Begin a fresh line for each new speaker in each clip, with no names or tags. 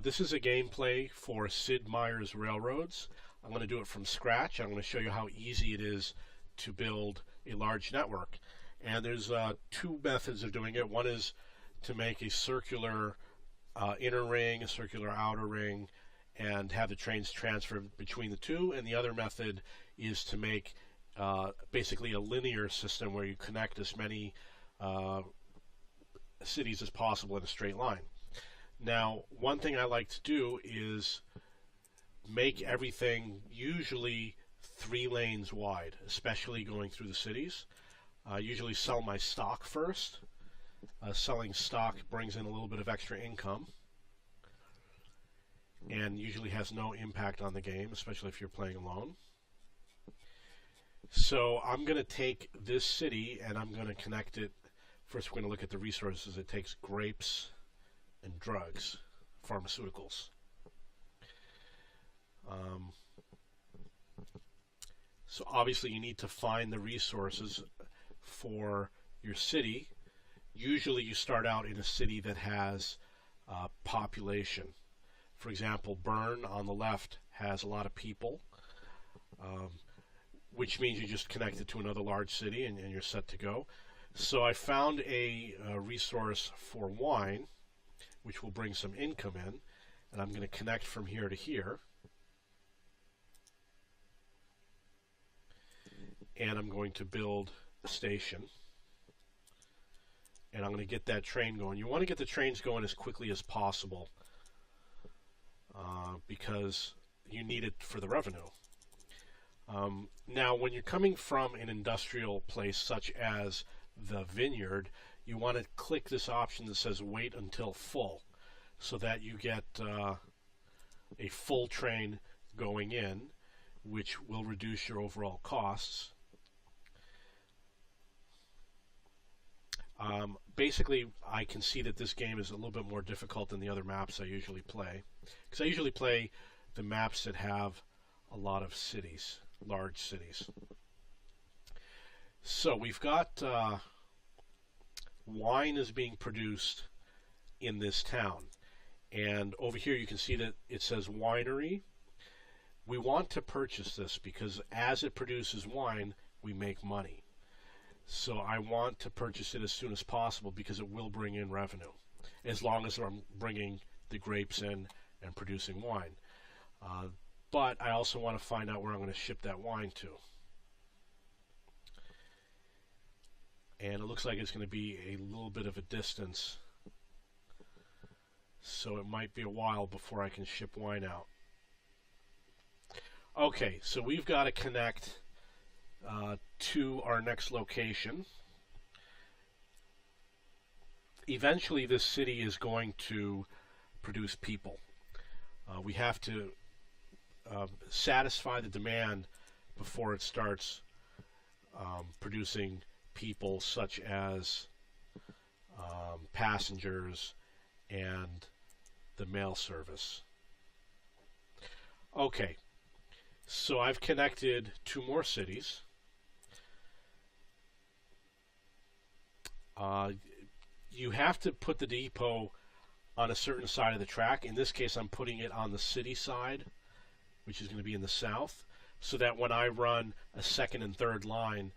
This is a gameplay for Sid Meier's Railroads. I'm going to do it from scratch. I'm going to show you how easy it is to build a large network. And there's two methods of doing it. One is to make a circular inner ring, a circular outer ring, and have the trains transfer between the two. And the other method is to make basically a linear system where you connect as many cities as possible in a straight line. Now, one thing I like to do is make everything usually 3 lanes wide, especially going through the cities. I usually sell my stock first. Selling stock brings in a little bit of extra income and usually has no impact on the game, especially if you're playing alone. So I'm going to take this city and I'm going to connect it. First, we're going to look at the resources. It takes grapes and drugs, pharmaceuticals. So obviously you need to find the resources for your city. Usually you start out in a city that has population. For example, Bern on the left has a lot of people, which means you just connect it to another large city and you're set to go. So I found a resource for wine, which will bring some income in, and I'm going to connect from here to here. And I'm going to build a station. And I'm going to get that train going. You want to get the trains going as quickly as possible because you need it for the revenue. Now, when you're coming from an industrial place such as the vineyard, you want to click this option that says wait until full so that you get a full train going in, which will reduce your overall costs. Basically, I can see that this game is a little bit more difficult than the other maps I usually play, because I usually play the maps that have a lot of cities, large cities. So we've got wine is being produced in this town, and over here you can see that it says winery. We want to purchase this because as it produces wine, we make money. So I want to purchase it as soon as possible because it will bring in revenue, as long as I'm bringing the grapes in and producing wine. But I also want to find out where I'm going to ship that wine to. And it looks like it's going to be a little bit of a distance, so it might be a while before I can ship wine out. Okay, so we've got to connect to our next location. Eventually this city is going to produce people. We have to satisfy the demand before it starts producing people such as passengers and the mail service. Okay, so I've connected 2 more cities. You have to put the depot on a certain side of the track. In this case, I'm putting it on the city side, which is going to be in the south, so that when I run a second and third line,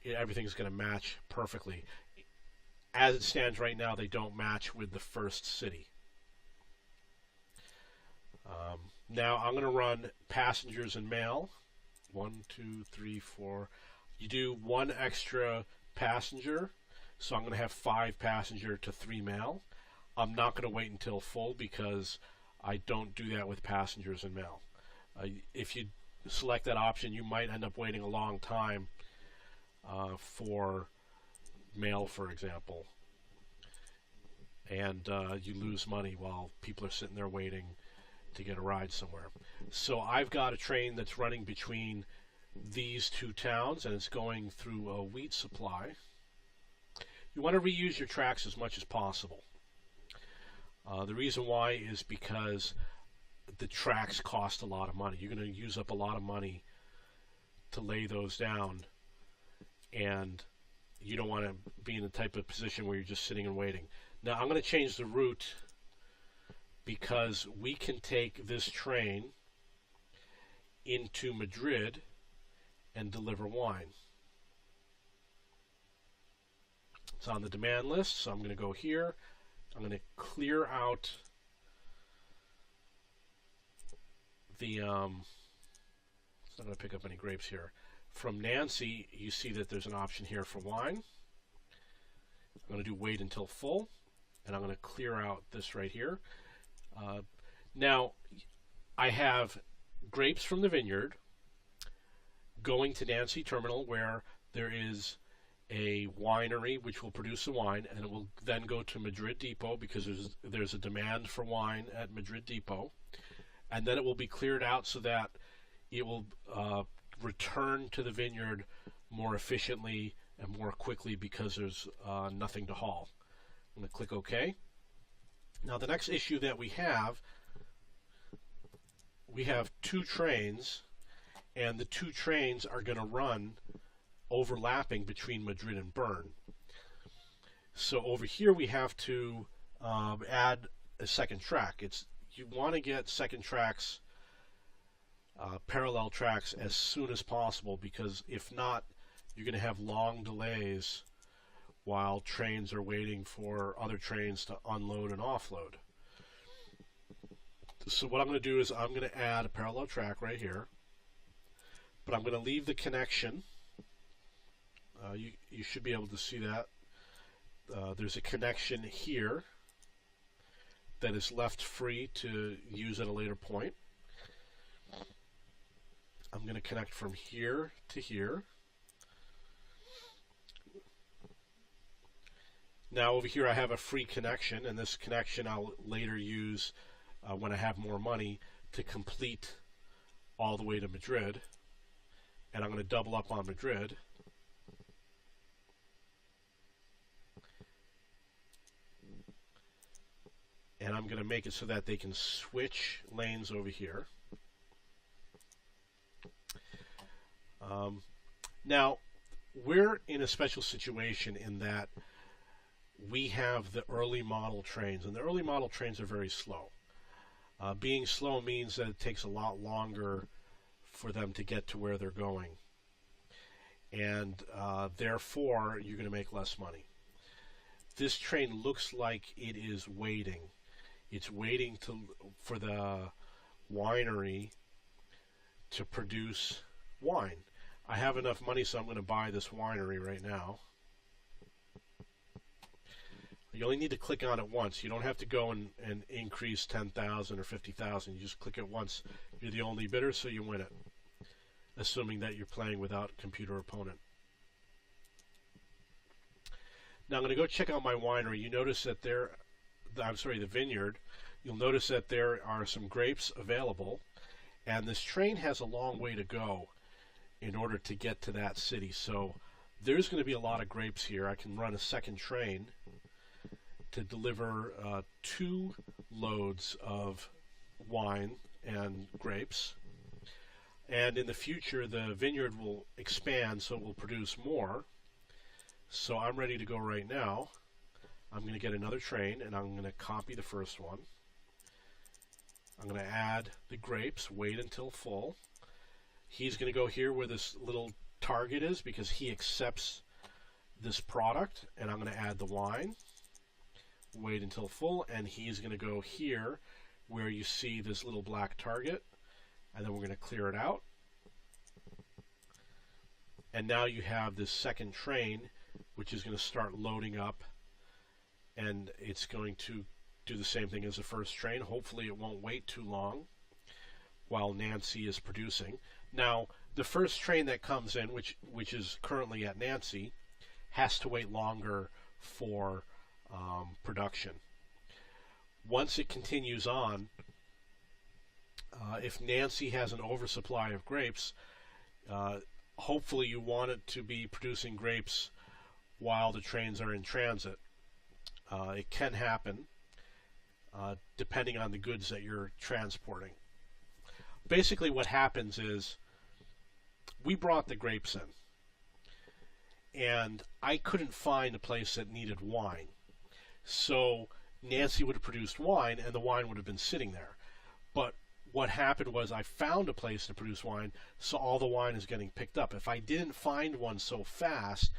everything's going to match perfectly. As it stands right now, they don't match with the first city. Now I'm going to run passengers and mail. 1, 2, 3, 4. You do 1 extra passenger, so I'm going to have 5 passenger to 3 mail. I'm not going to wait until full because I don't do that with passengers and mail. If you select that option, you might end up waiting a long time for mail, for example, and you lose money while people are sitting there waiting to get a ride somewhere. So I've got a train that's running between these 2 towns, and it's going through a wheat supply. You want to reuse your tracks as much as possible. The reason why is because the tracks cost a lot of money. You're going to use up a lot of money to lay those down, and you don't want to be in the type of position where you're just sitting and waiting. Now I'm going to change the route because we can take this train into Madrid and deliver wine. It's on the demand list, so I'm going to go here. I'm going to clear out the, it's not going to pick up any grapes here. From Nancy, you see that there's an option here for wine. I'm going to do wait until full, and I'm going to clear out this right here. Now, I have grapes from the vineyard going to Nancy Terminal, where there is a winery which will produce the wine, and it will then go to Madrid Depot because there's a demand for wine at Madrid Depot, and then it will be cleared out so that it will return to the vineyard more efficiently and more quickly because there's nothing to haul. I'm going to click OK. Now the next issue that we have two trains, and the two trains are going to run overlapping between Madrid and Bern. So over here we have to add a second track. You want to get second tracks, parallel tracks, as soon as possible, because if not, you're going to have long delays while trains are waiting for other trains to unload and offload. So what I'm going to do is I'm going to add a parallel track right here, but I'm going to leave the connection. You should be able to see that. There's a connection here that is left free to use at a later point. I'm going to connect from here to here. Now over here I have a free connection, and this connection I'll later use when I have more money to complete all the way to Madrid. And I'm going to double up on Madrid. And I'm going to make it so that they can switch lanes over here. Now, we're in a special situation in that we have the early model trains, and the early model trains are very slow. Being slow means that it takes a lot longer for them to get to where they're going, and therefore you're going to make less money. This train looks like it is waiting. It's waiting for the winery to produce wine. I have enough money, so I'm going to buy this winery right now. You only need to click on it once. You don't have to go and increase 10,000 or 50,000. You just click it once. You're the only bidder, so you win it, assuming that you're playing without computer opponent. Now I'm going to go check out my winery. You notice that the vineyard. You'll notice that there are some grapes available, and this train has a long way to go in order to get to that city. So there's going to be a lot of grapes here. I can run a second train to deliver 2 loads of wine and grapes. And in the future, the vineyard will expand, so it will produce more. So I'm ready to go right now. I'm going to get another train, and I'm going to copy the first one. I'm going to add the grapes, wait until full. He's going to go here where this little target is because he accepts this product, and I'm going to add the wine, wait until full, and he's going to go here where you see this little black target, and then we're going to clear it out. And now you have this second train, which is going to start loading up, and it's going to do the same thing as the first train. Hopefully it won't wait too long while Nancy is producing. Now, the first train that comes in, which is currently at Nancy, has to wait longer for production. Once it continues on, if Nancy has an oversupply of grapes, hopefully you want it to be producing grapes while the trains are in transit. It can happen depending on the goods that you're transporting. Basically what happens is we brought the grapes in, and I couldn't find a place that needed wine. So Nancy would have produced wine, and the wine would have been sitting there. But what happened was I found a place to produce wine, so all the wine is getting picked up. If I didn't find one so fast,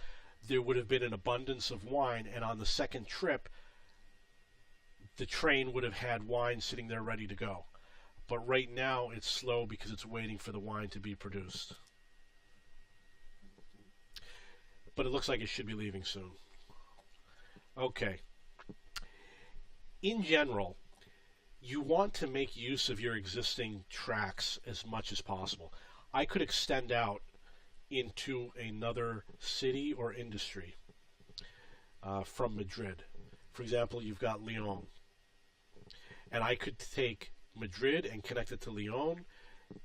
there would have been an abundance of wine, and on the second trip, the train would have had wine sitting there ready to go. But right now, it's slow because it's waiting for the wine to be produced. But it looks like it should be leaving soon. Okay. In general, you want to make use of your existing tracks as much as possible. I could extend out into another city or industry from Madrid. For example, you've got Lyon. And I could take Madrid and connect it to Lyon.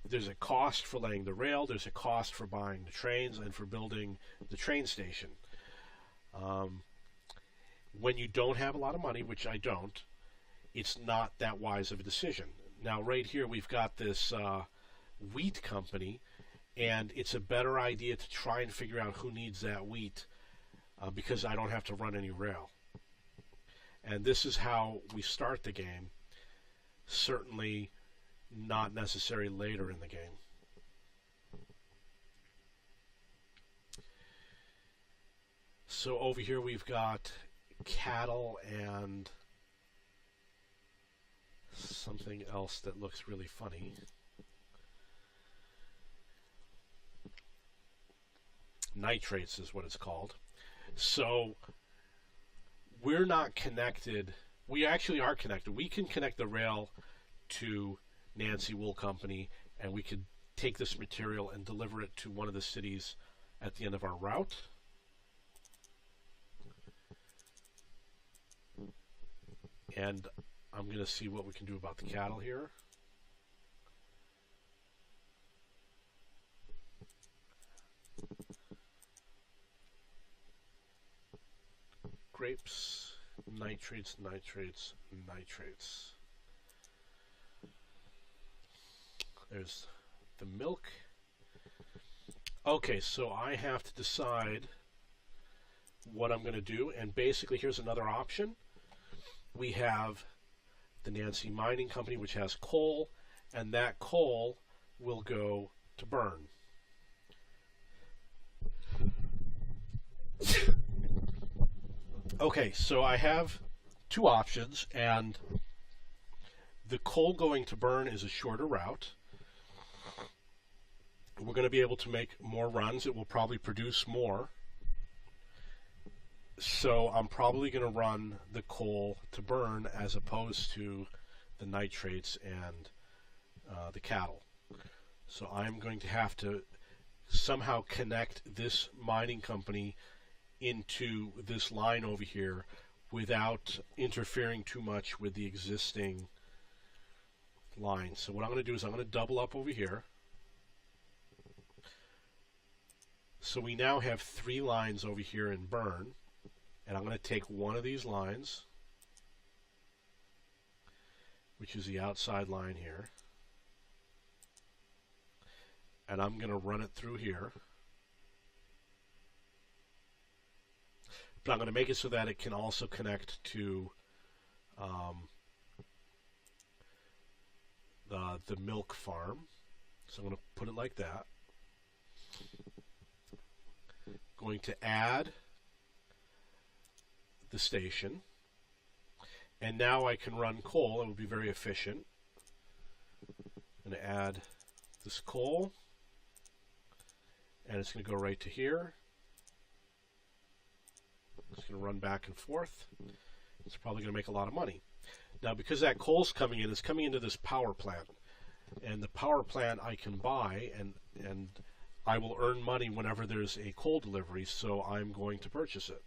There's a cost for laying the rail, there's a cost for buying the trains and for building the train station. When you don't have a lot of money, which I don't, it's not that wise of a decision. Now, right here, we've got this wheat company, and it's a better idea to try and figure out who needs that wheat because I don't have to run any rail. And this is how we start the game. Certainly not necessary later in the game. So over here we've got cattle and something else that looks really funny. Nitrates is what it's called. So we're not connected. We actually are connected. We can connect the rail to Nancy Wool Company, and we could take this material and deliver it to one of the cities at the end of our route. And I'm going to see what we can do about the cattle here. Grapes, nitrates, nitrates, nitrates. There's the milk. Okay, so I have to decide what I'm going to do, and basically here's another option. We have the Nancy Mining Company, which has coal, and that coal will go to burn. Okay, so I have two options, and the coal going to burn is a shorter route. We're going to be able to make more runs. It will probably produce more. So I'm probably going to run the coal to burn as opposed to the nitrates and the cattle. So I'm going to have to somehow connect this mining company into this line over here without interfering too much with the existing line. So what I'm going to do is I'm going to double up over here. So we now have 3 lines over here in burn, and I'm going to take one of these lines, which is the outside line here, and I'm going to run it through here. But I'm going to make it so that it can also connect to the milk farm. So I'm going to put it like that. Going to add the station, and now I can run coal. It will be very efficient. I'm going to add this coal, and it's going to go right to here. It's going to run back and forth. It's probably going to make a lot of money. Now, because that coal's coming in, it's coming into this power plant, and the power plant I can buy, and I will earn money whenever there's a coal delivery, so I'm going to purchase it.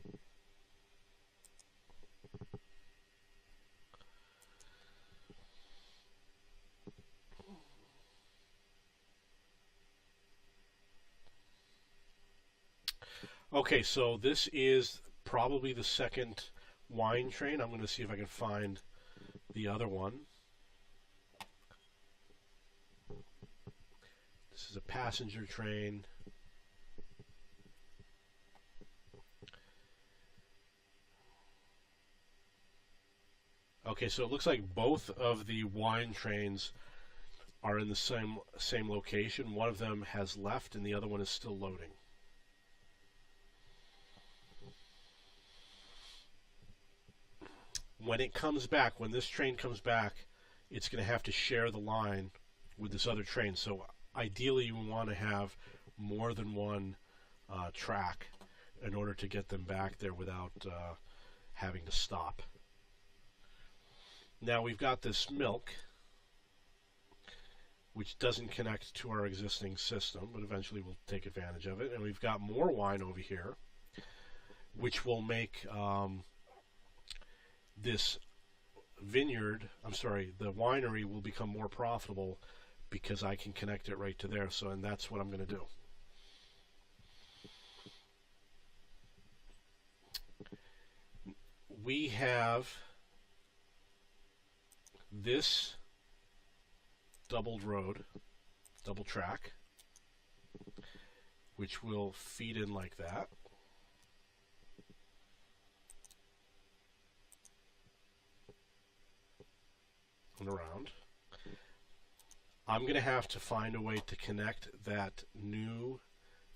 Okay, so this is probably the second wine train. I'm going to see if I can find the other one. This is a passenger train. Okay, so it looks like both of the wine trains are in the same location. One of them has left and the other one is still loading. When it comes back, when this train comes back, it's going to have to share the line with this other train. So ideally you want to have more than one track in order to get them back there without having to stop. Now we've got this milk, which doesn't connect to our existing system, but eventually we'll take advantage of it. And we've got more wine over here, which will make this vineyard, the winery will become more profitable because I can connect it right to there. So, and that's what I'm going to do. We have this doubled road, double track, which will feed in like that. And around. I'm going to have to find a way to connect that new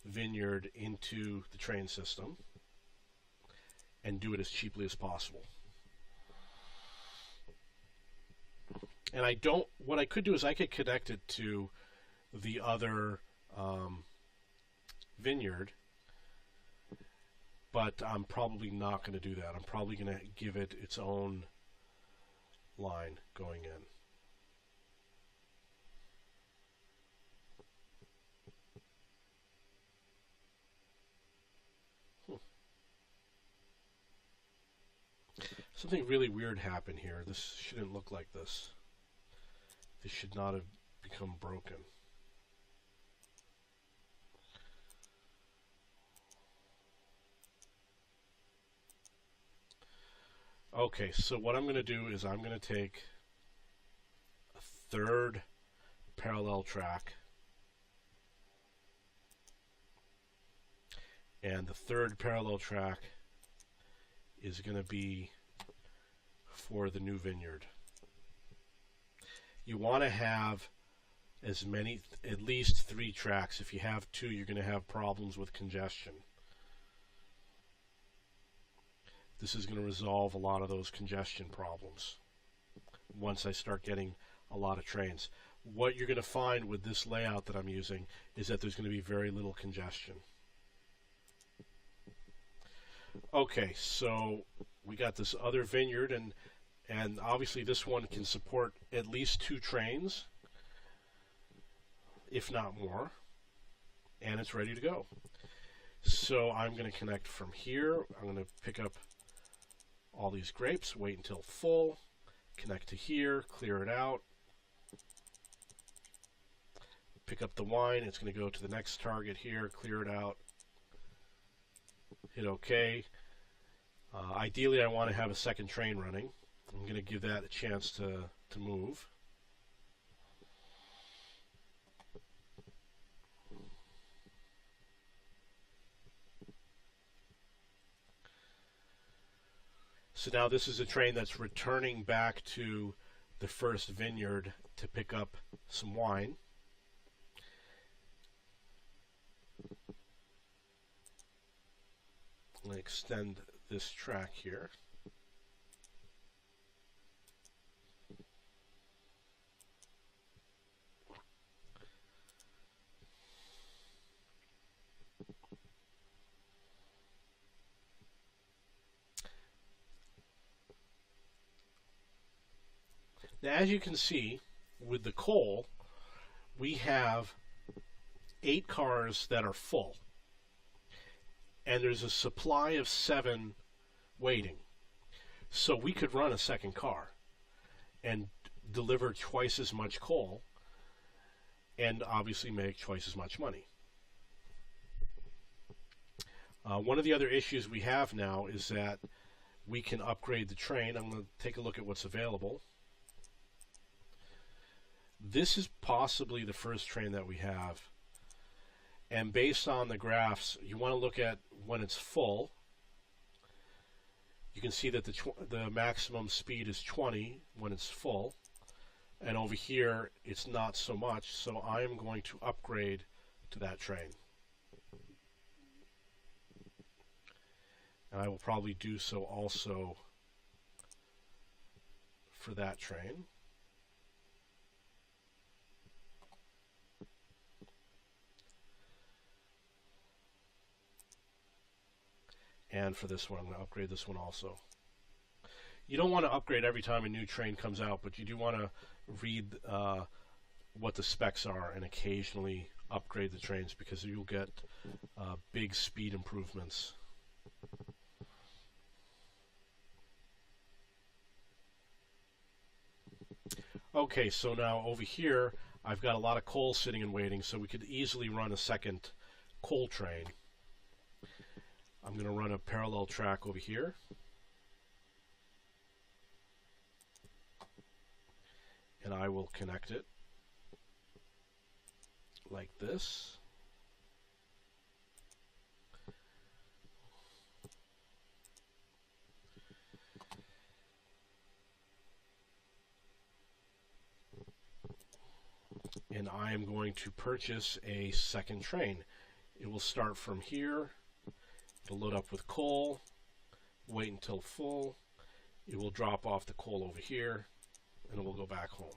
vineyard into the train system and do it as cheaply as possible. And what I could do is I could connect it to the other vineyard, but I'm probably not going to do that. I'm probably going to give it its own line going in. Something really weird happened here. This shouldn't look like this. This should not have become broken. Okay, so what I'm going to do is I'm going to take a third parallel track, and the third parallel track is going to be for the new vineyard. You want to have as many, at least 3 tracks. If you have 2, you're going to have problems with congestion. This is going to resolve a lot of those congestion problems once I start getting a lot of trains. What you're going to find with this layout that I'm using is that there's going to be very little congestion. Okay, so we got this other vineyard, and obviously this one can support at least 2 trains, if not more, and it's ready to go. So I'm going to connect from here. I'm going to pick up all these grapes, wait until full, connect to here, clear it out, pick up the wine. It's going to go to the next target here, clear it out, hit OK. Ideally, I want to have a second train running. I'm going to give that a chance to move. So now this is a train that's returning back to the first vineyard to pick up some wine. I'm going to extend this track here. Now, as you can see, with the coal, we have 8 cars that are full, and there's a supply of 7 waiting. So we could run a second car and deliver twice as much coal and obviously make twice as much money. One of the other issues we have now is that we can upgrade the train. I'm going to take a look at what's available. This is possibly the first train that we have. And based on the graphs, you want to look at when it's full. You can see that the maximum speed is 20 when it's full, and over here it's not so much, so I'm going to upgrade to that train. And I will probably do so also for that train. And for this one, I'm going to upgrade this one also. You don't want to upgrade every time a new train comes out, but you do want to read what the specs are and occasionally upgrade the trains, because you'll get big speed improvements. Okay, so now over here, I've got a lot of coal sitting and waiting, so we could easily run a second coal train. I'm going to run a parallel track over here. And I will connect it like this. And I am going to purchase a second train. It will start from here. It'll load up with coal, wait until full. It will drop off the coal over here, and it will go back home.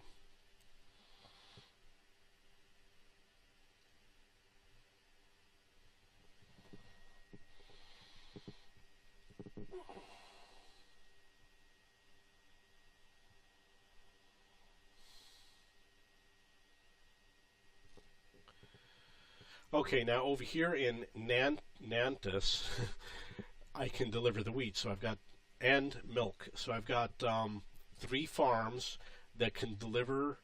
Okay, now over here in Nantes, I can deliver the wheat. So I've got, and milk. So I've got 3 farms that can deliver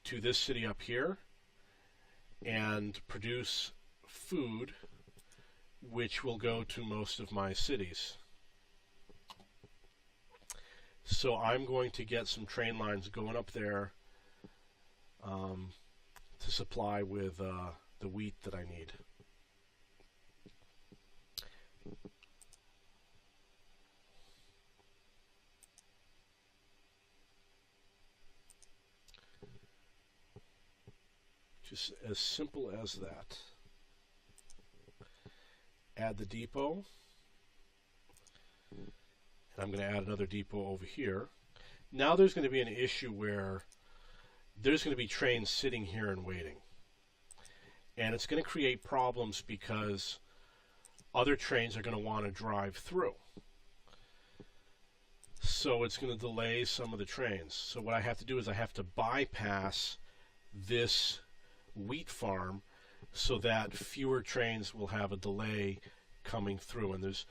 to this city up here and produce food, which will go to most of my cities. So I'm going to get some train lines going up there to supply with the wheat that I need. Just as simple as that. Add the depot. And I'm going to add another depot over here. Now there's going to be an issue where there's going to be trains sitting here and waiting. And it's going to create problems because other trains are going to want to drive through. So it's going to delay some of the trains. So what I have to do is I have to bypass this wheat farm so that fewer trains will have a delay coming through. And there's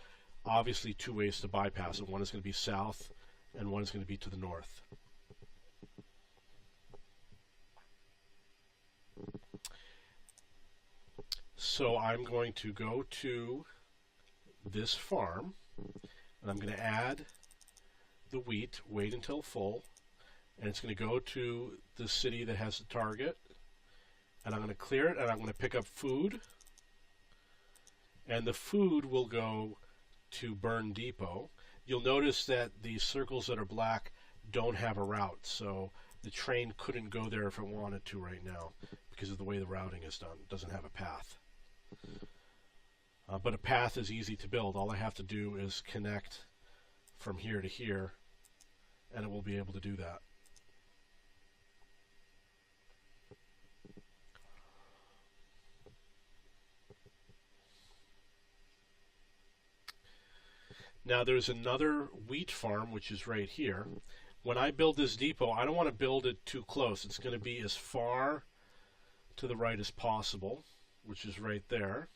obviously 2 ways to bypass it. One is going to be south and one is going to be to the north. So I'm going to go to this farm and I'm going to add the wheat, wait until full, and it's going to go to the city that has the target, and I'm going to clear it and I'm going to pick up food, and the food will go to Burn Depot. You'll notice that the circles that are black don't have a route, so the train couldn't go there if it wanted to right now because of the way the routing is done. It doesn't have a path. But a path is easy to build. All I have to do is connect from here to here, and it will be able to do that. Now there's another wheat farm which is right here. When I build this depot, I don't want to build it too close. It's going to be as far to the right as possible, which is right there.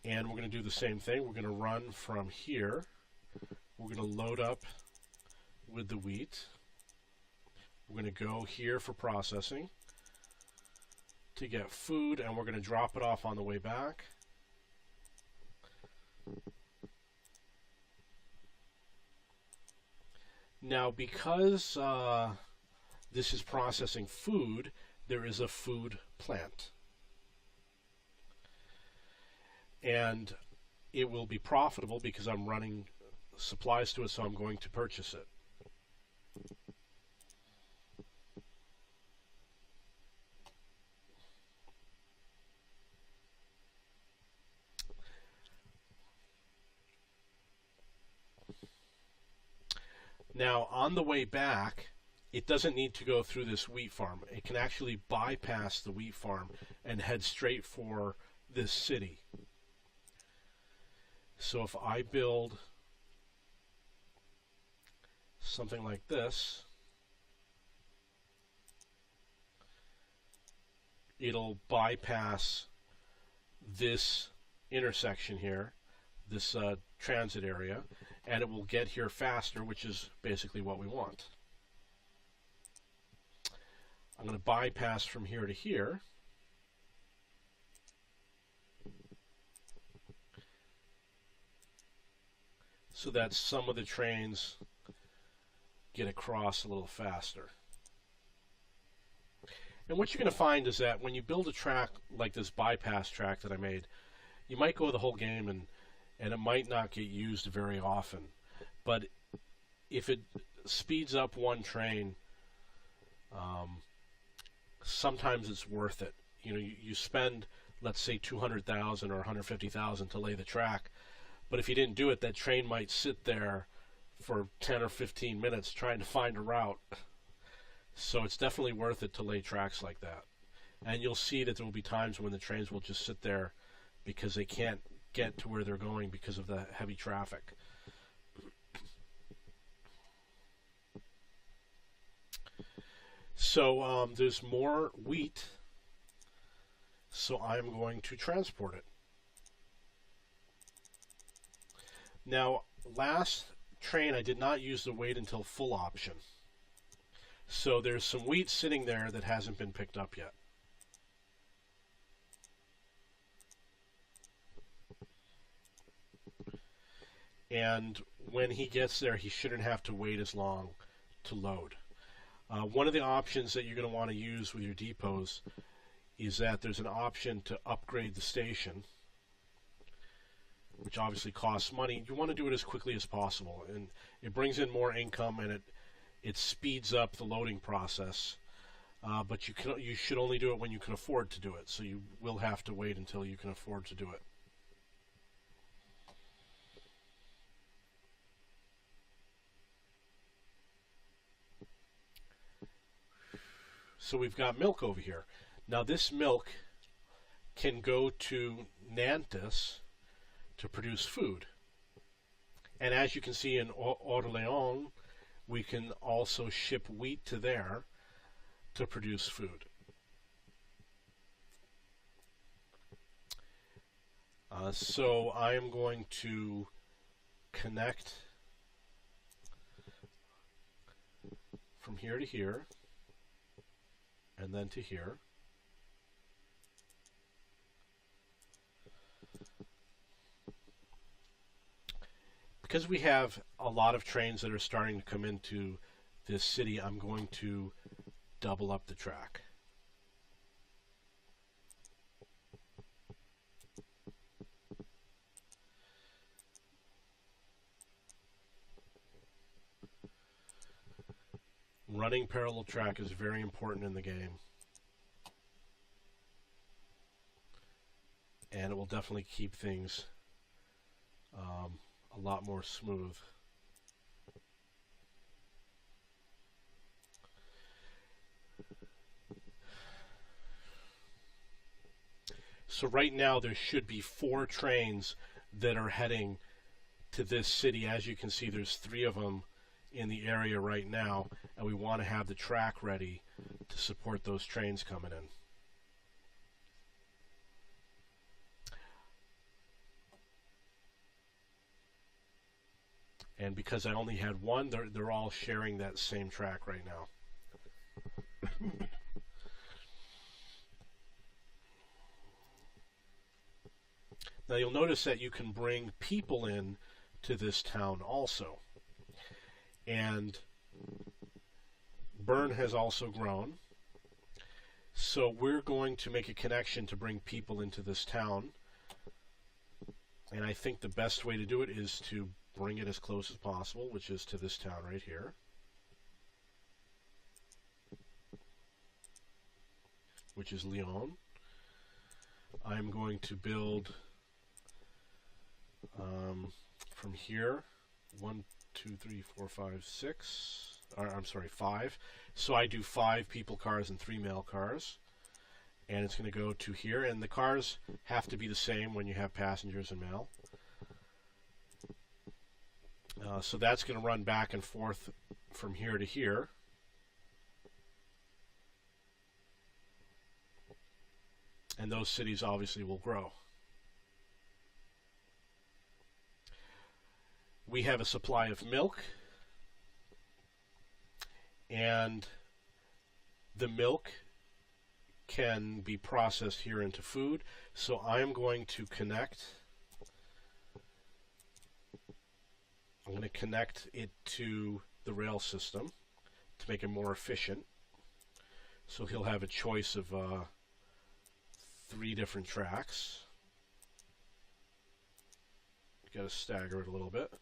And we're going to do the same thing. We're going to run from here. We're going to load up with the wheat. We're going to go here for processing to get food, and we're going to drop it off on the way back. Now, because this is processing food, there is a food plant. and it will be profitable because I'm running supplies to it, so I'm going to purchase it. Now, on the way back, it doesn't need to go through this wheat farm. It can actually bypass the wheat farm and head straight for this city. So if I build something like this, it'll bypass this intersection here, this transit area, and it will get here faster, which is basically what we want. I'm going to bypass from here to here. So that some of the trains get across a little faster. And what you're going to find is that when you build a track like this bypass track that I made, you might go the whole game and it might not get used very often. But if it speeds up one train, sometimes it's worth it. You know, you spend, let's say, $200,000 or $150,000 to lay the track, but if you didn't do it, that train might sit there for 10 or 15 minutes trying to find a route. So it's definitely worth it to lay tracks like that. And you'll see that there will be times when the trains will just sit there because they can't get to where they're going because of the heavy traffic. So there's more wheat, so I'm going to transport it. Now, last train I did not use the wait until full option. So there's some wheat sitting there that hasn't been picked up yet. And when he gets there, he shouldn't have to wait as long to load. One of the options that you're going to want to use with your depots is that there's an option to upgrade the station, which obviously costs money. You want to do it as quickly as possible, and it brings in more income, and it speeds up the loading process. But you should only do it when you can afford to do it, so you will have to wait until you can afford to do it. So we've got milk over here. Now this milk can go to Nantes to produce food. And as you can see in Orléans, we can also ship wheat to there to produce food. So I am going to connect from here to here, and then to here. Because we have a lot of trains that are starting to come into this city, I'm going to double up the track. Running parallel track is very important in the game. And it will definitely keep things a lot more smooth. So right now there should be 4 trains that are heading to this city. As you can see, there's 3 of them in the area right now, and we want to have the track ready to support those trains coming in. And because I only had one, they're all sharing that same track right now. Now you'll notice that you can bring people in to this town also. And Bern has also grown. So we're going to make a connection to bring people into this town. And I think the best way to do it is to bring it as close as possible, which is to this town right here, which is Lyon. I'm going to build from here 1, 2, 3, 4, 5, 6. I'm sorry, 5. So I do 5 people cars and 3 mail cars. And it's going to go to here. And the cars have to be the same when you have passengers and mail. So that's going to run back and forth from here to here. And those cities obviously will grow. We have a supply of milk. And the milk can be processed here into food. So I'm going to connect. I'm going to connect it to the rail system to make it more efficient. So he'll have a choice of 3 different tracks. Got to stagger it a little bit.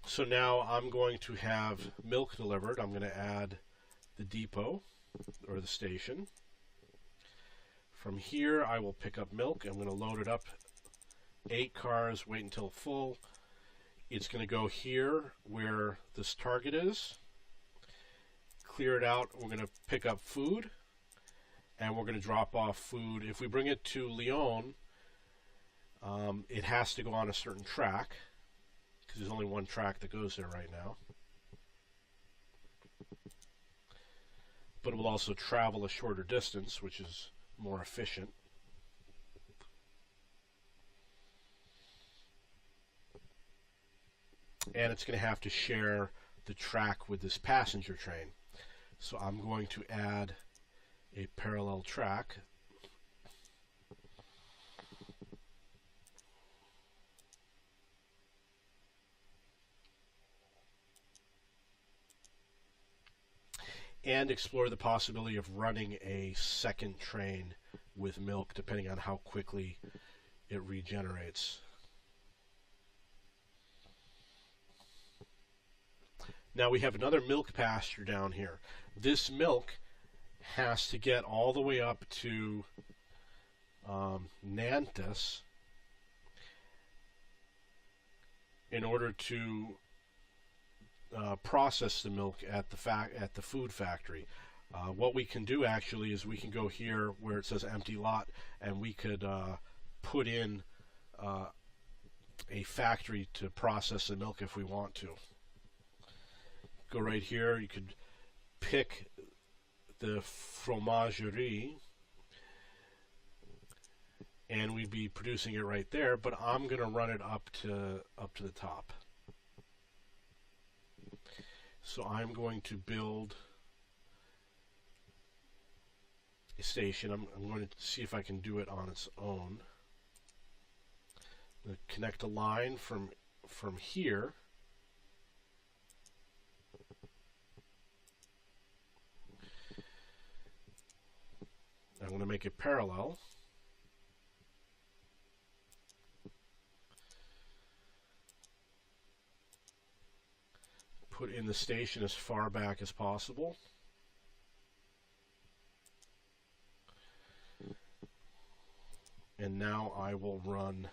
So now I'm going to have milk delivered. I'm going to add the depot or the station. From here I will pick up milk. I'm going to load it up. 8 cars, wait until full. It's going to go here where this target is. Clear it out. We're going to pick up food. And we're going to drop off food. If we bring it to Lyon, it has to go on a certain track, because there's only one track that goes there right now. But it will also travel a shorter distance, which is more efficient. And it's going to have to share the track with this passenger train. So I'm going to add a parallel track. And explore the possibility of running a second train with milk, depending on how quickly it regenerates. Now we have another milk pasture down here. This milk has to get all the way up to Nantes in order to process the milk at the food factory. What we can do actually is we can go here where it says empty lot, and we could put in a factory to process the milk if we want to. Go right here. You could pick the fromagerie, and we'd be producing it right there. But I'm going to run it up to the top. So I'm going to build a station. I'm going to see if I can do it on its own. I'm going to connect a line from here. I'm going to make it parallel. Put in the station as far back as possible. And now I will run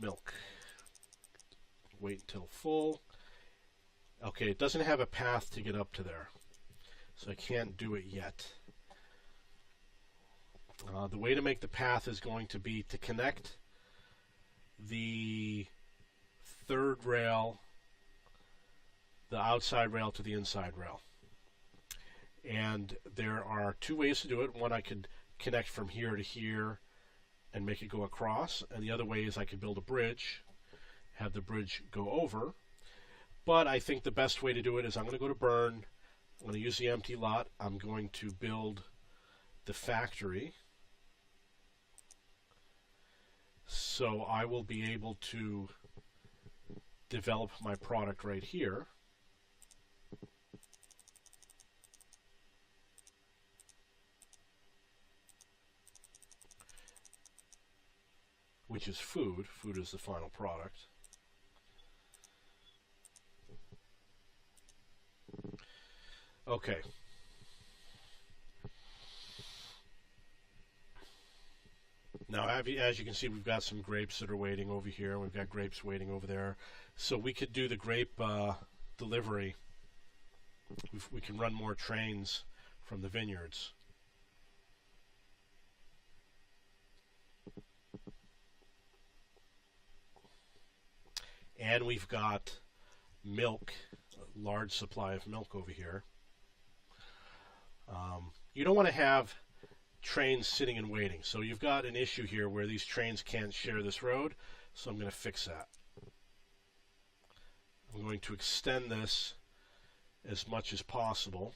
milk. Wait until full. Okay, it doesn't have a path to get up to there, so I can't do it yet. The way to make the path is going to be to connect the third rail, the outside rail, to the inside rail. And there are 2 ways to do it. One, I could connect from here to here and make it go across, and the other way is I could build a bridge, have the bridge go over. But I think the best way to do it is I'm going to go to Bern, I'm going to use the empty lot, I'm going to build the factory. So I will be able to develop my product right here. which is food. Food is the final product. Okay. Now, as you can see, we've got some grapes that are waiting over here. We've got grapes waiting over there. So we could do the grape delivery. We can run more trains from the vineyards. And we've got milk, a large supply of milk over here. You don't want to have trains sitting and waiting. So you've got an issue here where these trains can't share this road. So I'm going to fix that. I'm going to extend this as much as possible.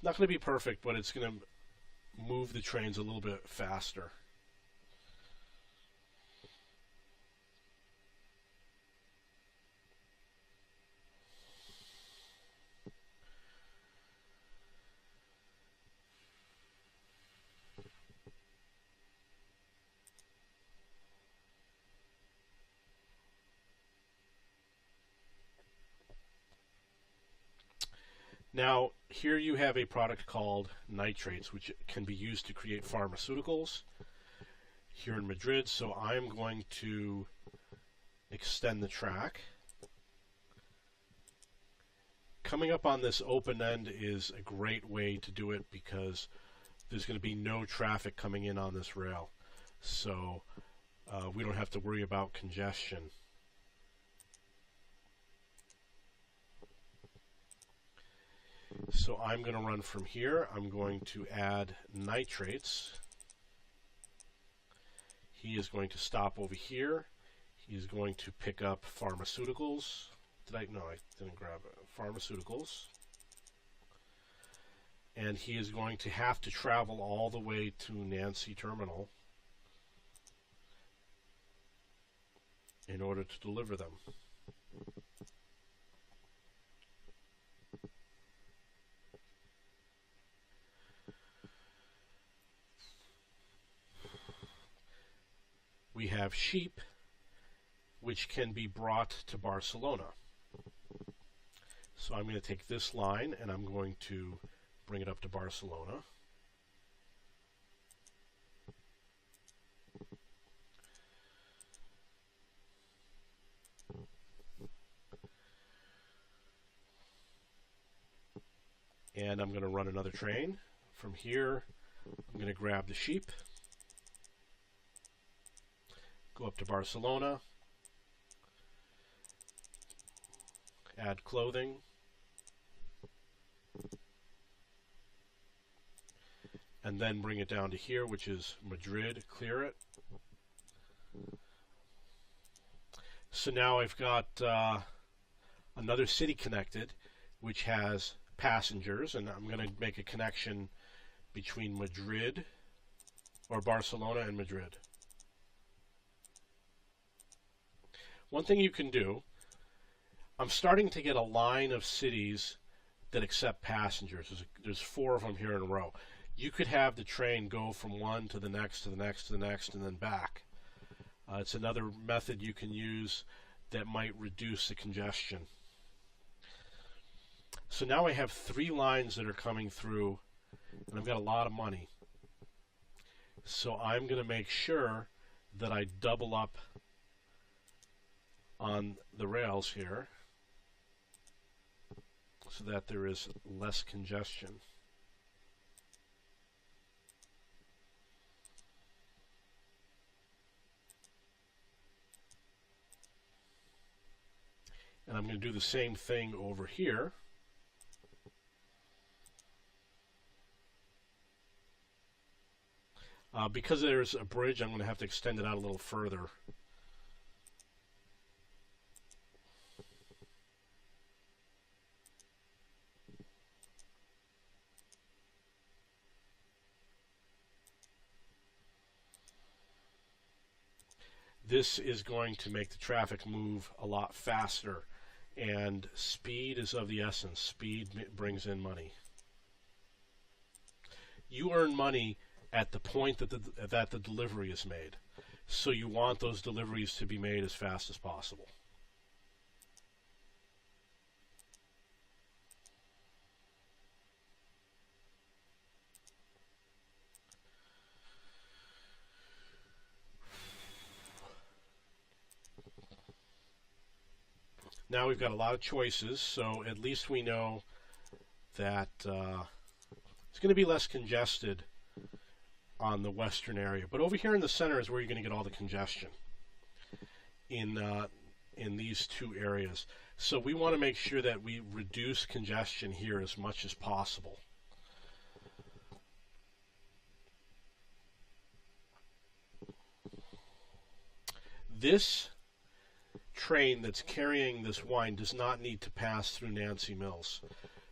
Not going to be perfect, but it's going to move the trains a little bit faster. Now, here you have a product called nitrates, which can be used to create pharmaceuticals here in Madrid. So I'm going to extend the track. Coming up on this open end is a great way to do it because there's going to be no traffic coming in on this rail. So we don't have to worry about congestion. So I'm going to run from here. I'm going to add nitrates. He is going to stop over here. He's going to pick up pharmaceuticals. No, I didn't grab it. Pharmaceuticals. And he is going to have to travel all the way to Nancy Terminal in order to deliver them. We have sheep, which can be brought to Barcelona. So I'm going to take this line and I'm going to bring it up to Barcelona. And I'm going to run another train. From here, I'm going to grab the sheep, go up to Barcelona, add clothing, and then bring it down to here, which is Madrid, clear it. So now I've got another city connected, which has passengers, and I'm going to make a connection between Madrid, or Barcelona and Madrid. One thing you can do, I'm starting to get a line of cities that accept passengers. There's 4 of them here in a row. You could have the train go from one to the next, to the next, to the next, and then back. It's another method you can use that might reduce the congestion. So now I have 3 lines that are coming through, and I've got a lot of money. So I'm going to make sure that I double up on the rails here so that there is less congestion. And I'm going to do the same thing over here. Because there's a bridge, I'm going to have to extend it out a little further. This is going to make the traffic move a lot faster And speed is of the essence. Speed brings in money. You earn money at the point that the delivery is made. So you want those deliveries to be made as fast as possible. Now we've got a lot of choices, so at least we know that it's going to be less congested on the western area. But over here in the center is where you're going to get all the congestion in these two areas. So we want to make sure that we reduce congestion here as much as possible. This train that's carrying this wine does not need to pass through Nancy Mills.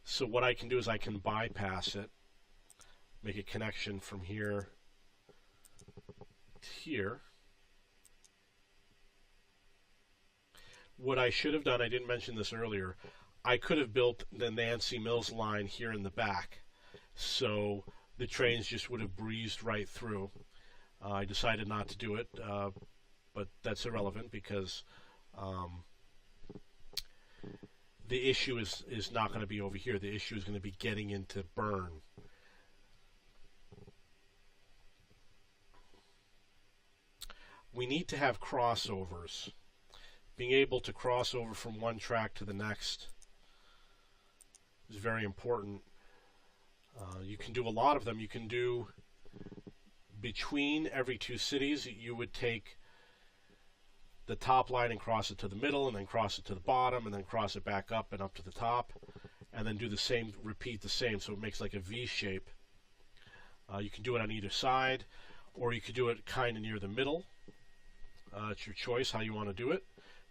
So what I can do is I can bypass it, make a connection from here to here. What I should have done, I didn't mention this earlier, I could have built the Nancy Mills line here in the back. So the trains just would have breezed right through. I decided not to do it, but that's irrelevant because the issue is not going to be over here. The issue is going to be getting into Bern. We need to have crossovers. Being able to cross over from one track to the next is very important. You can do a lot of them. You can do between every two cities. You would take the top line and cross it to the middle, and then cross it to the bottom, and then cross it back up and up to the top, and then do the same, repeat the same, so it makes like a V shape. You can do it on either side, or you could do it kind of near the middle. It's your choice how you want to do it,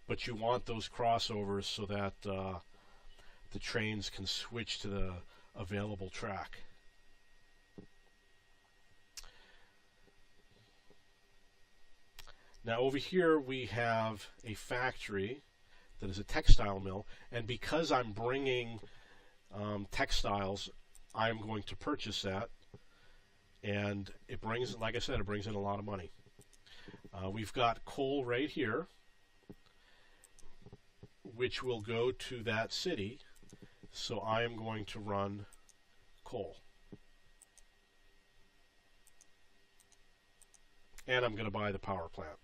but you want those crossovers so that the trains can switch to the available track. Now over here we have a factory that is a textile mill, and because I'm bringing textiles, I'm going to purchase that, and it brings, like I said, it brings in a lot of money. We've got coal right here, which will go to that city, so I am going to run coal. And I'm going to buy the power plant.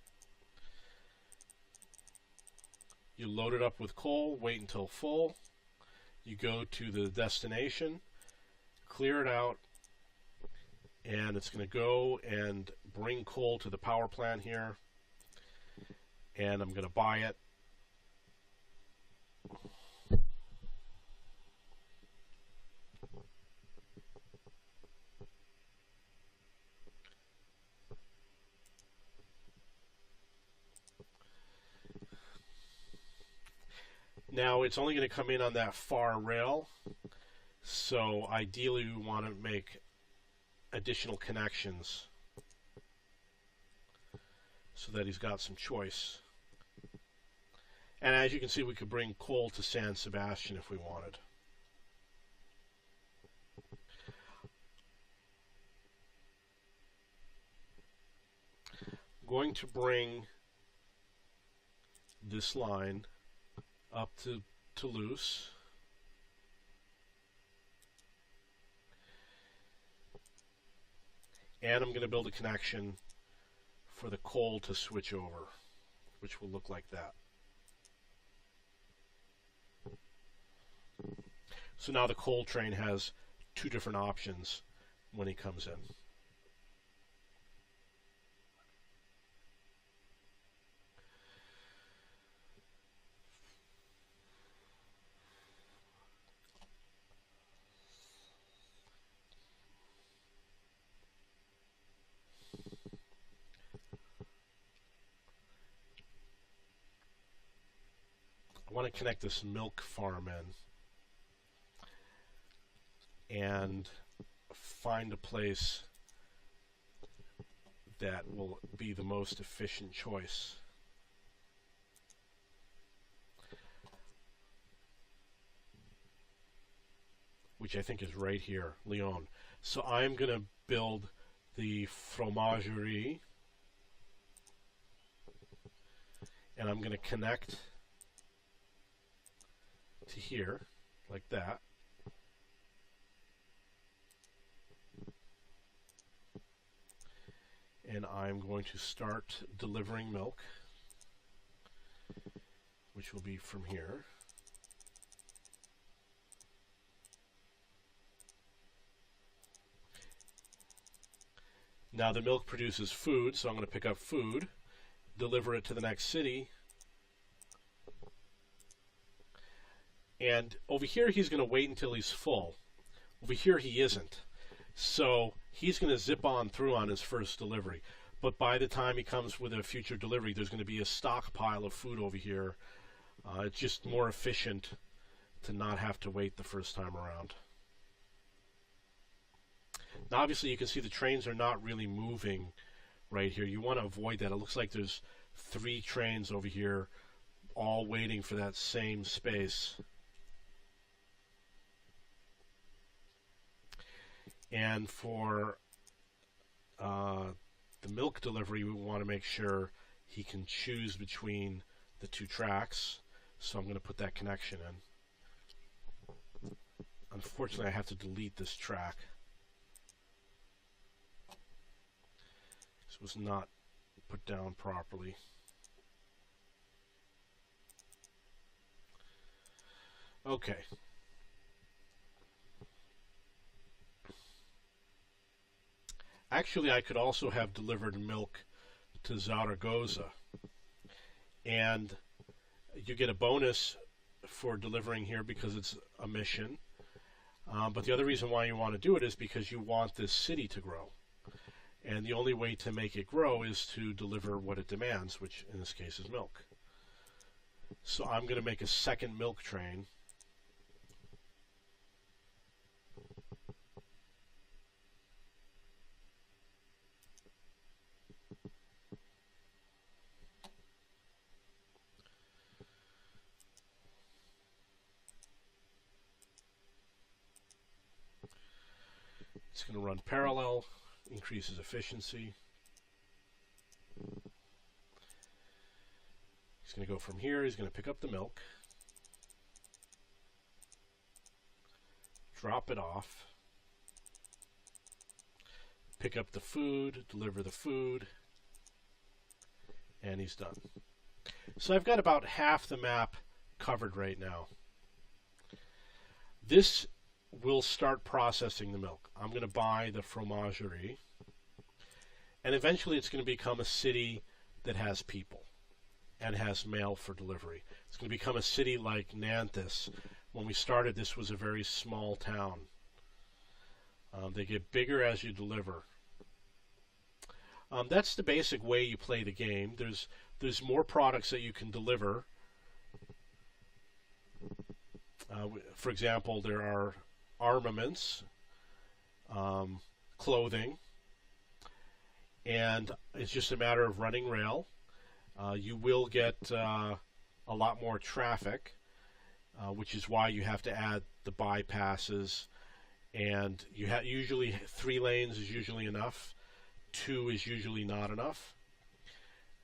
You load it up with coal, wait until full. You go to the destination, clear it out, and it's going to go and bring coal to the power plant here. And I'm going to buy it. Now it's only going to come in on that far rail, so ideally we want to make additional connections so that he's got some choice. And as you can see, we could bring coal to San Sebastian if we wanted. I'm going to bring this line up to Toulouse. And I'm going to build a connection for the coal to switch over, which will look like that. So now the coal train has two different options when he comes in. I want to connect this milk farm in and find a place that will be the most efficient choice. which I think is right here, Lyon. So I'm going to build the fromagerie, and I'm going to connect to here, like that. And I'm going to start delivering milk, which will be from here. Now the milk produces food, so I'm going to pick up food, deliver it to the next city. And over here he's going to wait until he's full. Over here he isn't. So he's going to zip on through on his first delivery. But by the time he comes with a future delivery, there's going to be a stockpile of food over here. It's just more efficient to not have to wait the first time around. Now obviously you can see the trains are not really moving right here. You want to avoid that. It looks like there's 3 trains over here all waiting for that same space. And for the milk delivery, we want to make sure he can choose between the 2 tracks. So I'm going to put that connection in. Unfortunately, I have to delete this track. This was not put down properly. Okay. Actually, I could also have delivered milk to Zaragoza. And you get a bonus for delivering here because it's a mission. But the other reason why you want to do it is because you want this city to grow. And the only way to make it grow is to deliver what it demands, which in this case is milk. So I'm going to make a second milk train. It's going to run parallel, increases efficiency. He's going to go from here, he's going to pick up the milk, drop it off, pick up the food, deliver the food, and he's done. So I've got about half the map covered right now. This will start processing the milk. I'm going to buy the fromagerie, and eventually it's going to become a city that has people and has mail for delivery. It's going to become a city like Nantes. When we started, this was a very small town. They get bigger as you deliver. That's the basic way you play the game. There's more products that you can deliver. For example, there are armaments, clothing, and it's just a matter of running rail. You will get a lot more traffic, which is why you have to add the bypasses, and you usually 3 lanes is usually enough, 2 is usually not enough.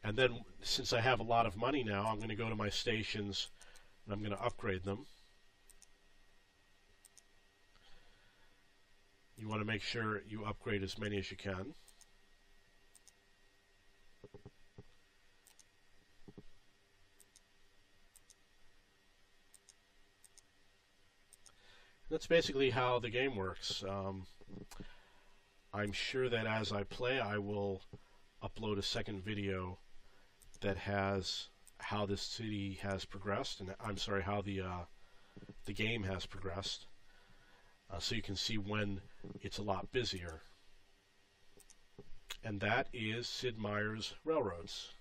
And then since I have a lot of money now, I'm going to go to my stations and I'm going to upgrade them. You want to make sure you upgrade as many as you can. That's basically how the game works. I'm sure that as I play, I will upload a second video that has how this city has progressed, and I'm sorry, how the game has progressed, so you can see when it's a lot busier. And that is Sid Meier's Railroads.